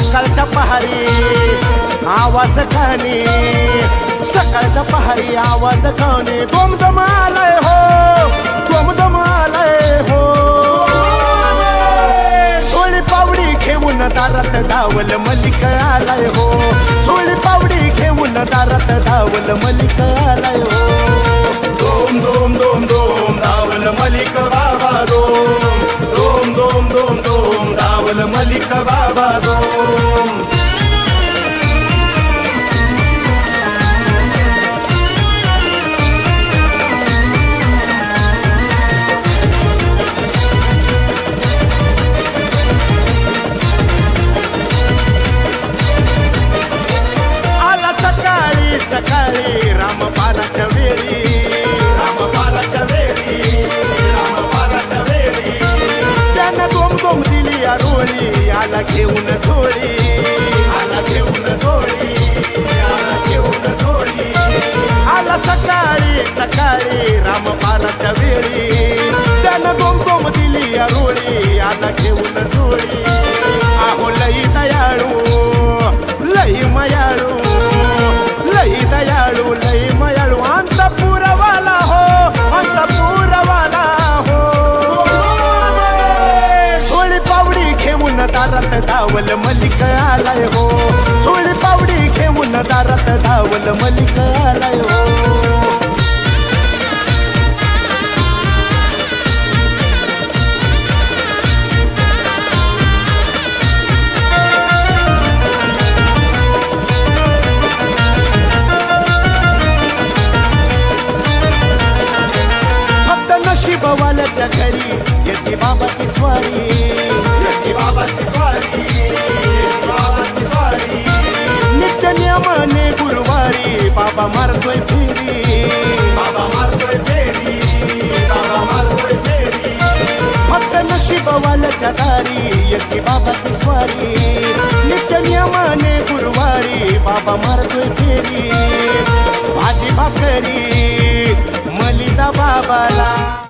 सकाळच्या पहारी आवाज खाणे, सकाळच्या पहारी आवाज खाणे, दोमदम आलाय हो, दोमदम आलाय हो. सोळी पावडी घेऊन दारात धावल मलिक आलाय हो, सोळी पावडी घेऊन दारात धावल मलिक आलाय हो. दोम दोम दोम दोम धावल मलिक बाबा दोम, दोम दोम दोम दोम धावल मलिक बाबा दोम. सकाळी रामपाराच्या वेळी, रामपाराच्या वेळी, रामपाराच्या वेळी त्यानं दोम दोम दिली आरोळी, आला घेऊन झोळी, आला घेऊन झोळी, आला घेऊन झोळी. आला सकाळी सकाळी रामपाराच्या वेळी, त्यानं दोम दोम दिली आरोळी, आला घेऊन झोळी. आहो लई दयाळू, लई मयाळू, लई दयाळू, लई मयाळू, अंतपुरवाला हो, अंतपुरवाला हो. सोळी पावडी घेऊन दारात धावल मलिक आलाय हो, सोळी पावडी घेऊन दारात धावल मलिक आलाय हो. नशिबवाल्याच्या घरी येते बाबाची स्वारी, येते बाबाची स्वारी, येते बाबाची स्वारी. नित्य नियमाने गुरुवारी बाबा मारतोय फेरी, बाबा मारतोय फेरी, बाबा मारतोय फेरी. फक्त नशिबवाल्याच्या दारी येते बाबाची स्वारी, नित्य नियमाने गुरुवारी बाबा मारतोय फेरी. भाजी भाकरी मलिदा बाबाला.